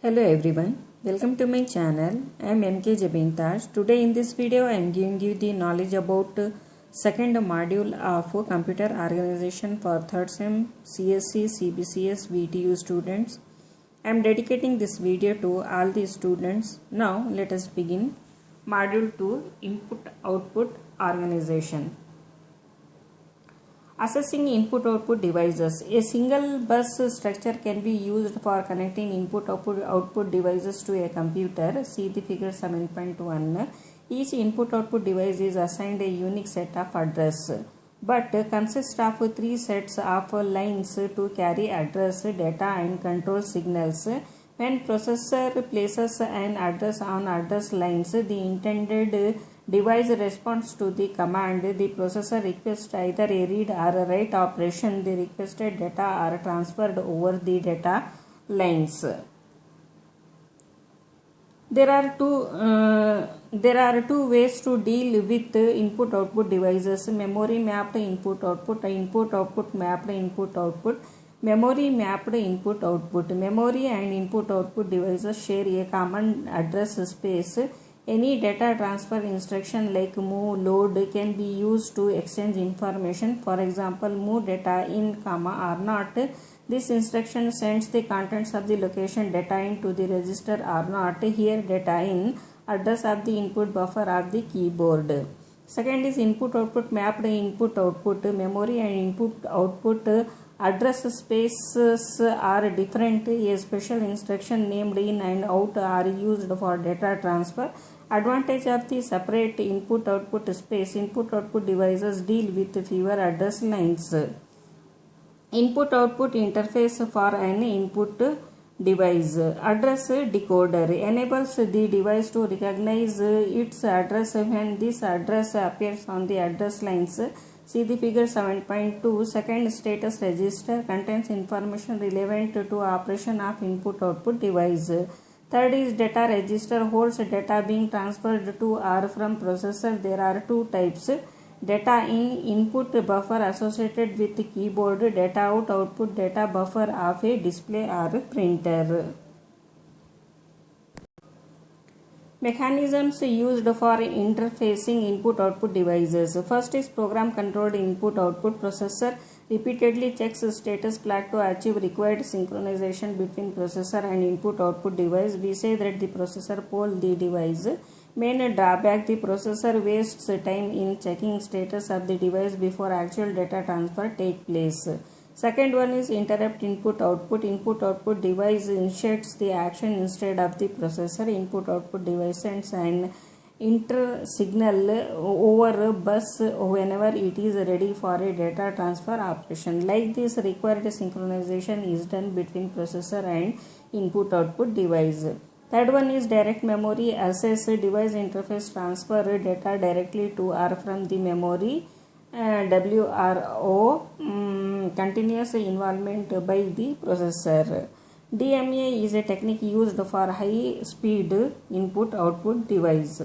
Hello everyone, welcome to my channel. I am MK Jabintaj. Today in this video I am giving you the knowledge about second module of computer organization for third sem CSC CBCS VTU students. I am dedicating this video to all the students. Now let us begin. Module 2, input output organization. Assessing input-output devices. A single bus structure can be used for connecting input-output devices to a computer. See the figure 7.1. Each input-output device is assigned a unique set of address, but consists of three sets of lines to carry address, data, and control signals. When processor places an address on address lines, the intended device responds to the command. The processor requests either a read or a write operation. The requested data are transferred over the data lines. There are two ways to deal with input-output devices: memory mapped input-output, input-output mapped input-output. Memory mapped input-output. Memory and input-output devices share a common address space. Any data transfer instruction like move, load can be used to exchange information. For example, move data in, or not. This instruction sends the contents of the location data in to the register or not. Here data in, address of the input buffer of the keyboard. Second is input-output mapped input-output. Memory and input-output address spaces are different. A special instruction named in and out are used for data transfer. Advantage of the separate input-output space: input-output devices deal with fewer address lines. Input-output interface for an input device. Address decoder enables the device to recognize its address when this address appears on the address lines. See the figure 7.2. Second status register contains information relevant to operation of input-output device. Third is data register, holds data being transferred to or from processor. There are two types: data in, input buffer associated with the keyboard; data out, output data buffer of a display or printer. Mechanisms used for interfacing input-output devices. First is program-controlled input-output. Processor repeatedly checks status flag to achieve required synchronization between processor and input-output device. We say that the processor polled the device. Main drawback: the processor wastes time in checking status of the device before actual data transfer takes place. Second one is interrupt input-output. Input-output device initiates the action instead of the processor. Input-output device sends an inter signal over bus whenever it is ready for a data transfer operation. Like this, required synchronization is done between processor and input-output device. Third one is direct memory access. Device interface transfer data directly to or from the memory. WRO, continuous involvement by the processor. DMA is a technique used for high speed input-output device.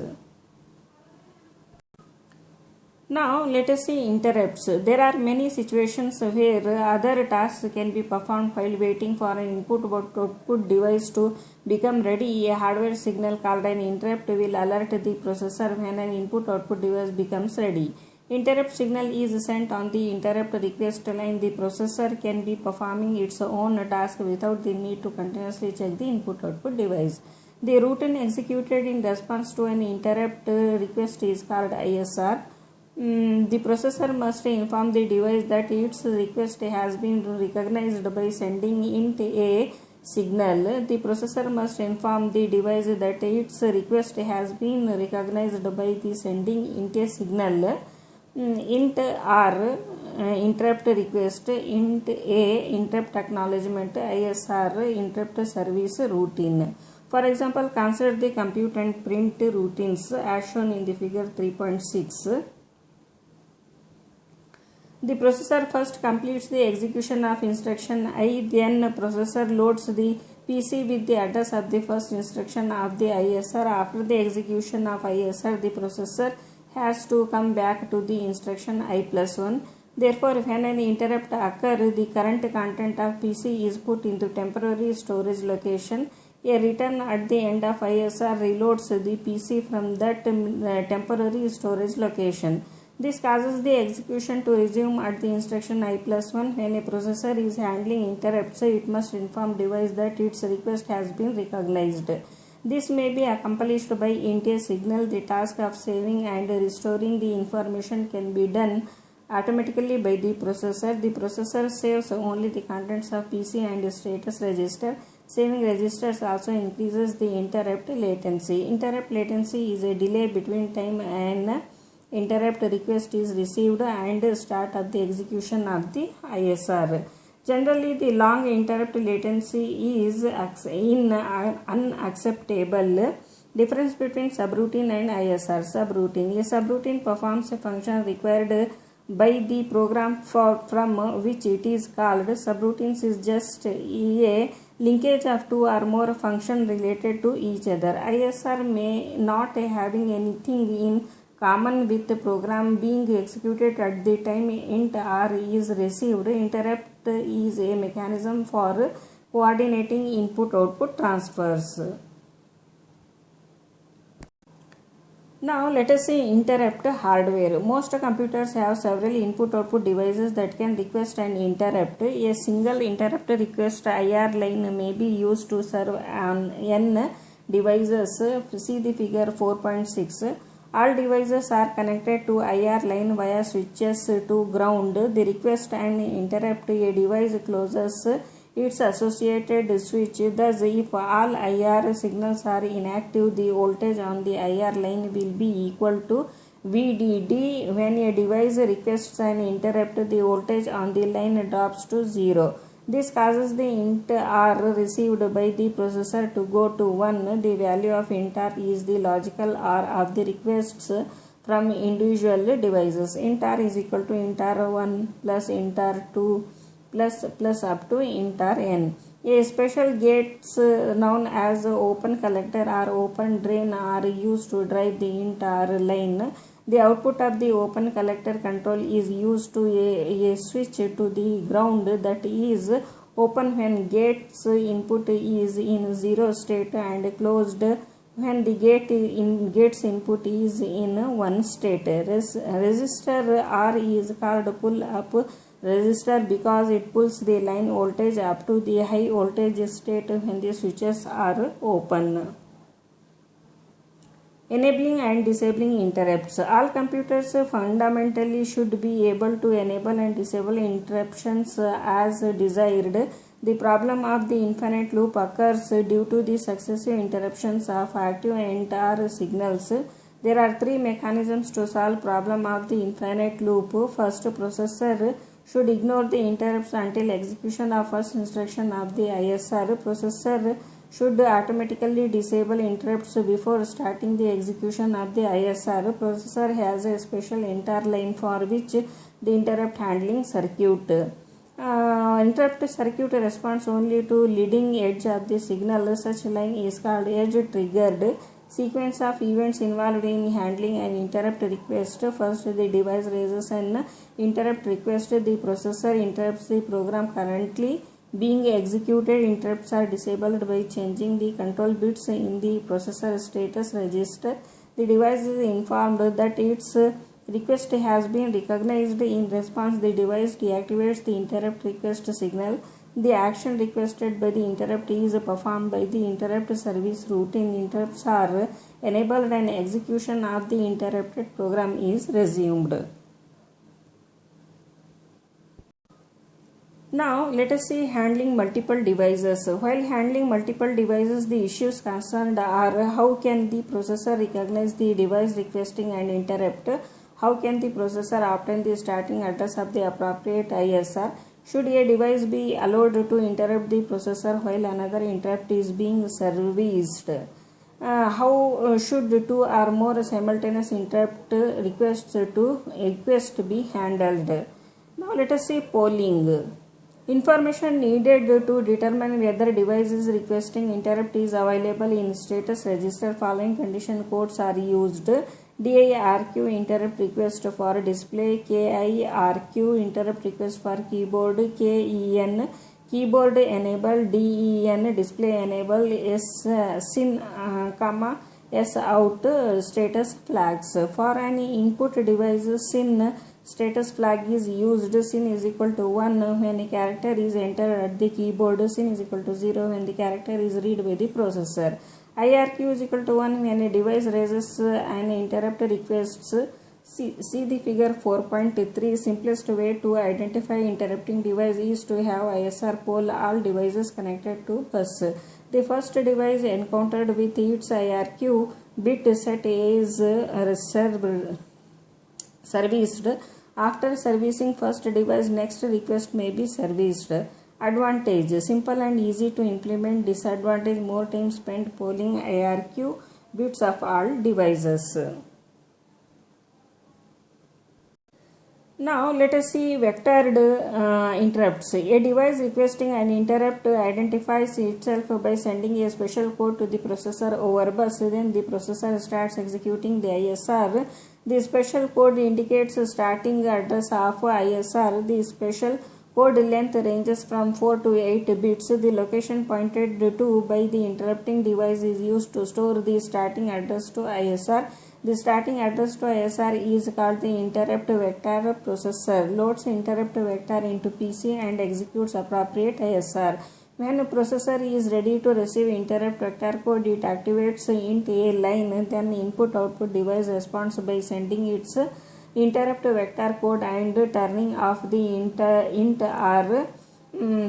Now let us see interrupts. There are many situations where other tasks can be performed while waiting for an input-output device to become ready. A hardware signal called an interrupt will alert the processor when an input-output device becomes ready. Interrupt signal is sent on the interrupt request line. The processor can be performing its own task without the need to continuously check the input-output device. The routine executed in response to an interrupt request is called ISR. The processor must inform the device that its request has been recognized by sending int a signal. The processor must inform the device that its request has been recognized by the sending int a signal. Int R, interrupt request; int A, interrupt acknowledgement; ISR, interrupt service routine. For example, consider the compute and print routines as shown in the figure 3.6. The processor first completes the execution of instruction I, then processor loads the PC with the address of the first instruction of the ISR. After the execution of ISR, the processor has to come back to the instruction I+1. Therefore, when an interrupt occurs, the current content of PC is put into temporary storage location. A return at the end of ISR reloads the PC from that temporary storage location. This causes the execution to resume at the instruction I+1. When a processor is handling interrupts, it must inform device that its request has been recognized. This may be accomplished by a signal. The task of saving and restoring the information can be done automatically by the processor. The processor saves only the contents of PC and status register. Saving registers also increases the interrupt latency. Interrupt latency is a delay between time an interrupt request is received and start of the execution of the ISR. Generally, the long interrupt latency is unacceptable. Difference between subroutine and ISR. Subroutine. A subroutine performs a function required by the program from which it is called. Subroutines is just a linkage of two or more functions related to each other. ISR may not having anything in common with the program being executed at the time int r is received. Interrupt is a mechanism for coordinating input-output transfers. Now let us see interrupt hardware. Most computers have several input-output devices that can request an interrupt. A single interrupt request IR line may be used to serve on n devices. See the figure 4.6. All devices are connected to IR line via switches to ground. The request and interrupt a device closes its associated switch. Thus, if all IR signals are inactive, the voltage on the IR line will be equal to VDD. When a device requests an interrupt, the voltage on the line drops to 0. This causes the int r received by the processor to go to 1. The value of int r is the logical r of the requests from individual devices. Int r is equal to int r1 plus int r2 plus up to int rn. A special gates known as open collector or open drain are used to drive the int r line. The output of the open collector control is used to a switch to the ground that is open when gate's input is in 0 state and closed when the gate's input is in 1 state. Resistor R is called pull up resistor because it pulls the line voltage up to the high voltage state when the switches are open. Enabling and disabling interrupts. All computers fundamentally should be able to enable and disable interruptions as desired. The problem of the infinite loop occurs due to the successive interruptions of active and R signals. There are three mechanisms to solve problem of the infinite loop. First, processor should ignore the interrupts until execution of first instruction of the ISR. Processor should automatically disable interrupts before starting the execution of the ISR. Processor has a special inter line for which the interrupt handling circuit. Interrupt circuit responds only to leading edge of the signal. Such line is called edge triggered. Sequence of events involved in handling an interrupt request. First, the device raises an interrupt request. The processor interrupts the program currently being executed. Interrupts are disabled by changing the control bits in the processor status register. The device is informed that its request has been recognized. In response, the device deactivates the interrupt request signal. The action requested by the interrupt is performed by the interrupt service routine. Interrupts are enabled and execution of the interrupted program is resumed. Now let us see handling multiple devices. While handling multiple devices, the issues concerned are how can the processor recognize the device requesting an interrupt, how can the processor obtain the starting address of the appropriate ISR, should a device be allowed to interrupt the processor while another interrupt is being serviced, how should two or more simultaneous interrupt requests be handled. Now let us see polling. Information needed to determine whether device is requesting interrupt is available in status register. Following condition codes are used. DIRQ interrupt request for display, KIRQ interrupt request for keyboard, KEN keyboard enable, DEN display enable, SIN, S out status flags. For any input device, SIN status flag is used. SIN is equal to 1 when a character is entered at the keyboard. SIN is equal to 0 when the character is read by the processor. IRQ is equal to 1 when a device raises an interrupt requests. See the figure 4.3. Simplest way to identify interrupting device is to have ISR poll all devices connected to bus. The first device encountered with its IRQ bit set is serviced. After servicing first device, next request may be serviced. Advantage: simple and easy to implement. Disadvantage: more time spent polling IRQ bits of all devices. Now let us see vectored interrupts. A device requesting an interrupt identifies itself by sending a special code to the processor over bus. Then the processor starts executing the ISR. The special code indicates starting address of ISR. The special code length ranges from 4 to 8 bits. The location pointed to by the interrupting device is used to store the starting address to ISR. The starting address to ISR is called the interrupt vector. Processor loads interrupt vector into PC and executes appropriate ISR. When a processor is ready to receive interrupt vector code, it activates int a line. Then input-output device responds by sending its interrupt vector code and turning off the int r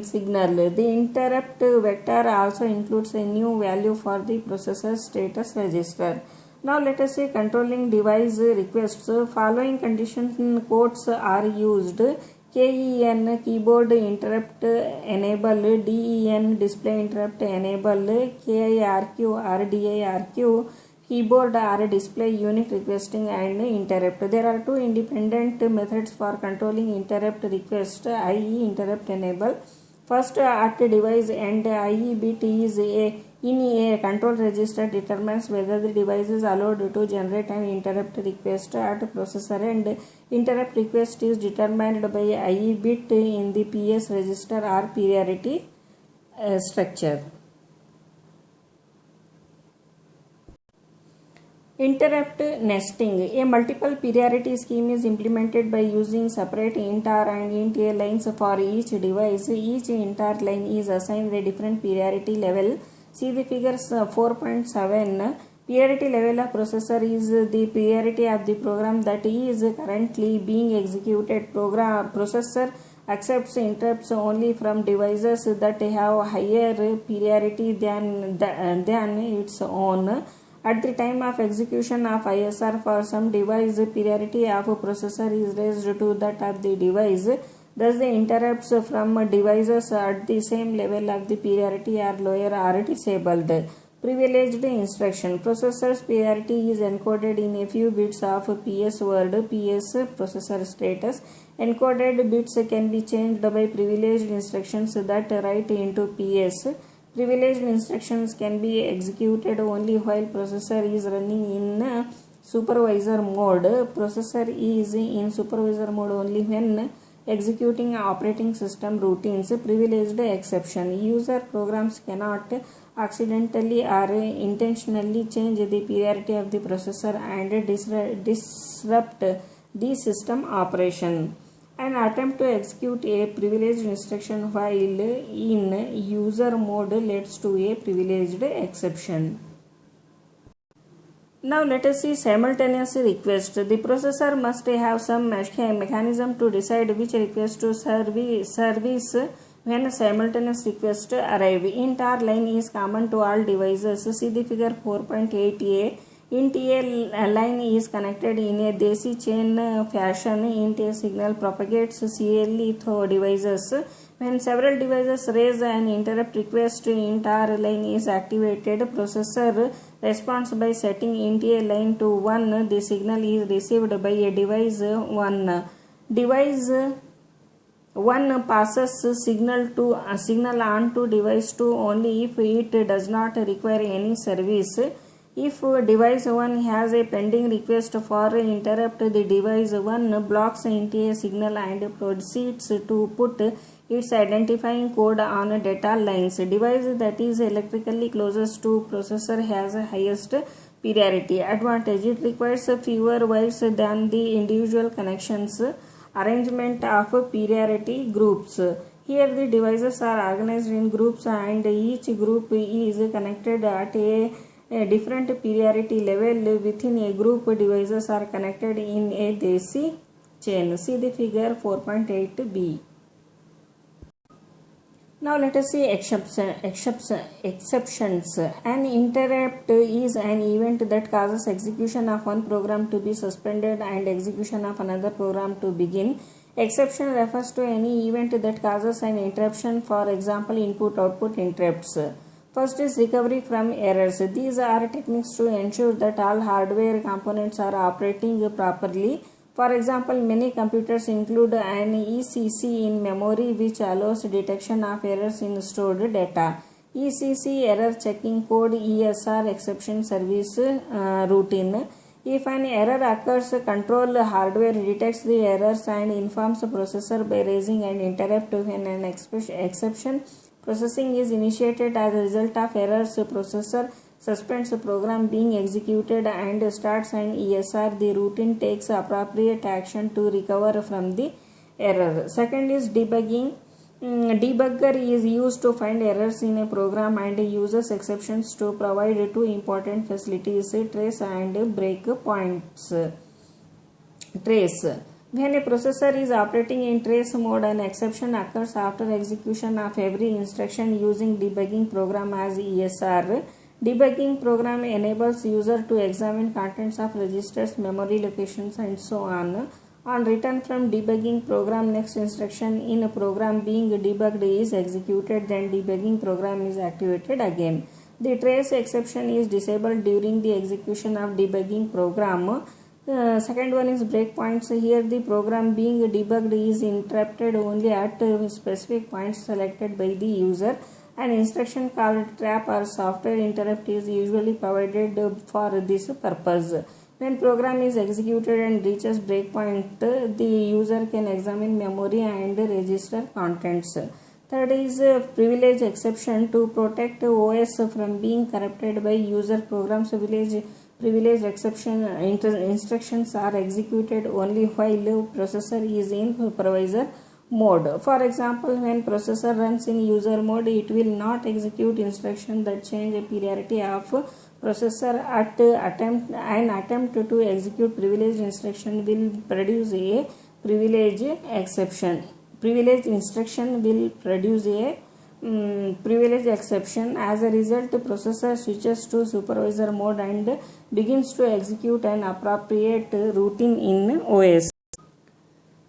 signal. The interrupt vector also includes a new value for the processor status register. Now let us say controlling device requests. Following condition codes are used: KEN keyboard interrupt enable, DEN display interrupt enable, KIRQ RDIRQ keyboard or display unit requesting and interrupt. There are two independent methods for controlling interrupt request, i.e. interrupt enable. First, at device end, IE bit is in a control register determines whether the device is allowed to generate an interrupt request. At processor end, interrupt request is determined by IE bit in the PS register or priority structure. Interrupt nesting. A multiple priority scheme is implemented by using separate int r and int a lines for each device. Each int r line is assigned a different priority level. See the figures 4.7. Priority level of processor is the priority of the program that is currently being executed. Processor accepts interrupts only from devices that have higher priority than its own. At the time of execution of ISR for some device, priority of processor is raised to that of the device. Thus, the interrupts from devices at the same level of the priority are lower or disabled. Privileged instruction. Processor's priority is encoded in a few bits of PS word, PS processor status. Encoded bits can be changed by privileged instructions that write into PS. Privileged instructions can be executed only while processor is running in supervisor mode. Processor is in supervisor mode only when executing operating system routines. Privileged exception. User programs cannot accidentally or intentionally change the priority of the processor and disrupt the system operation. An attempt to execute a privileged instruction while in user mode leads to a privileged exception. Now let us see simultaneous request. The processor must have some mechanism to decide which request to service when simultaneous requests arrive. Int r line is common to all devices. See the figure 4.8a. Int a line is connected in a Desi chain fashion. Int a signal propagates serially through devices. When several devices raise an interrupt request, int r line is activated. Processor responds by setting int a line to 1. The signal is received by a device 1. Device 1 passes signal on to device 2 only if it does not require any service. If device 1 has a pending request for interrupt, the device 1 blocks int a signal and proceeds to put its identifying code on data lines. Device that is electrically closest to processor has a highest priority. Advantage: it requires fewer wires than the individual connections. Arrangement of priority groups. Here the devices are organized in groups and each group is connected at a different priority level. Within a group, devices are connected in a daisy chain. See the figure 4.8b. Now let us see exceptions. An interrupt is an event that causes execution of one program to be suspended and execution of another program to begin. Exception refers to any event that causes an interruption, for example, input-output interrupts. First is recovery from errors. These are techniques to ensure that all hardware components are operating properly. For example, many computers include an ECC in memory which allows detection of errors in stored data. ECC error checking code ESR exception service routine. If an error occurs, control hardware detects the errors and informs the processor by raising an interrupt when an exception processing is initiated as a result of errors. Processor suspends the program being executed and starts an ESR. The routine takes appropriate action to recover from the error. Second is debugging. Debugger is used to find errors in a program and uses exceptions to provide two important facilities: trace and break points. Trace. When a processor is operating in trace mode, an exception occurs after execution of every instruction using debugging program as ESR. Debugging program enables user to examine contents of registers, memory locations, and so on. On return from debugging program, next instruction in a program being debugged is executed, then debugging program is activated again. The trace exception is disabled during the execution of debugging program. Second one is breakpoints. Here the program being debugged is interrupted only at specific points selected by the user. An instruction called trap or software interrupt is usually provided for this purpose. When program is executed and reaches breakpoint, the user can examine memory and register contents. Third is privilege exception. To protect OS from being corrupted by user programs, privilege exception instructions are executed only while processor is in supervisor mode. For example, when processor runs in user mode, it will not execute instructions that change a priority of processor. An attempt to execute privileged instruction will produce a privilege exception. Privileged instruction will produce a privilege exception. As a result, the processor switches to supervisor mode and begins to execute an appropriate routine in OS.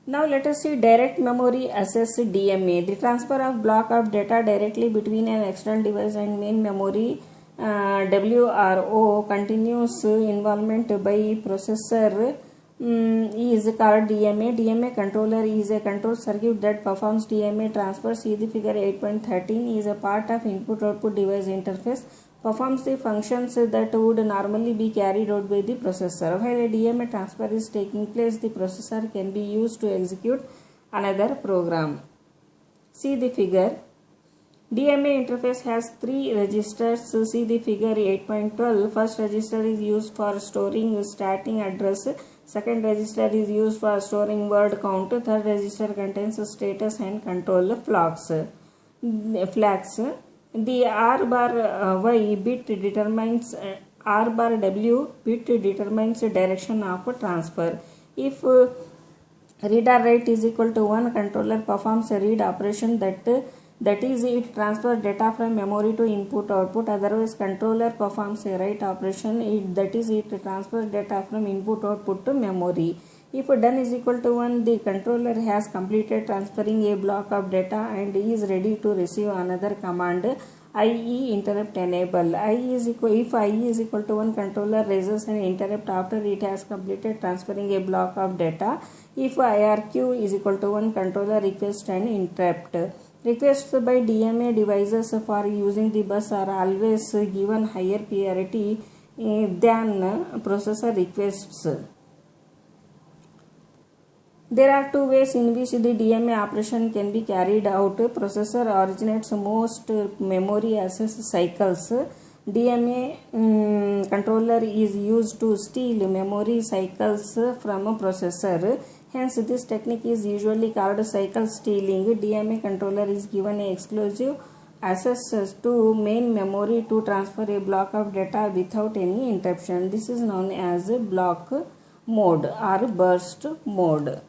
Now let us see direct memory access DMA. The transfer of block of data directly between an external device and main memory WRO. Continuous involvement by processor is called DMA. DMA controller is a control circuit that performs DMA transfer. See the figure 8.13 is a part of input-output device interface. Performs the functions that would normally be carried out by the processor. While a DMA transfer is taking place, the processor can be used to execute another program. See the figure. DMA interface has three registers. See the figure 8.12. First register is used for storing starting address. Second register is used for storing word count. Third register contains status and control flags. The R bar Y bit determines R bar W bit determines direction of transfer. If read or write is equal to 1, controller performs a read operation, that is, it transfers data from memory to input output. Otherwise, controller performs a write operation, that is, it transfers data from input output to memory. If done is equal to 1, the controller has completed transferring a block of data and is ready to receive another command, i.e. interrupt enable. If I is equal to 1, controller raises an interrupt after it has completed transferring a block of data. If IRQ is equal to 1, controller requests an interrupt. Requests by DMA devices for using the bus are always given higher priority than processor requests. There are two ways in which the DMA operation can be carried out. Processor originates most memory access cycles. DMA controller is used to steal memory cycles from a processor. Hence, this technique is usually called cycle stealing. DMA controller is given exclusive access to main memory to transfer a block of data without any interruption. This is known as block mode or burst mode.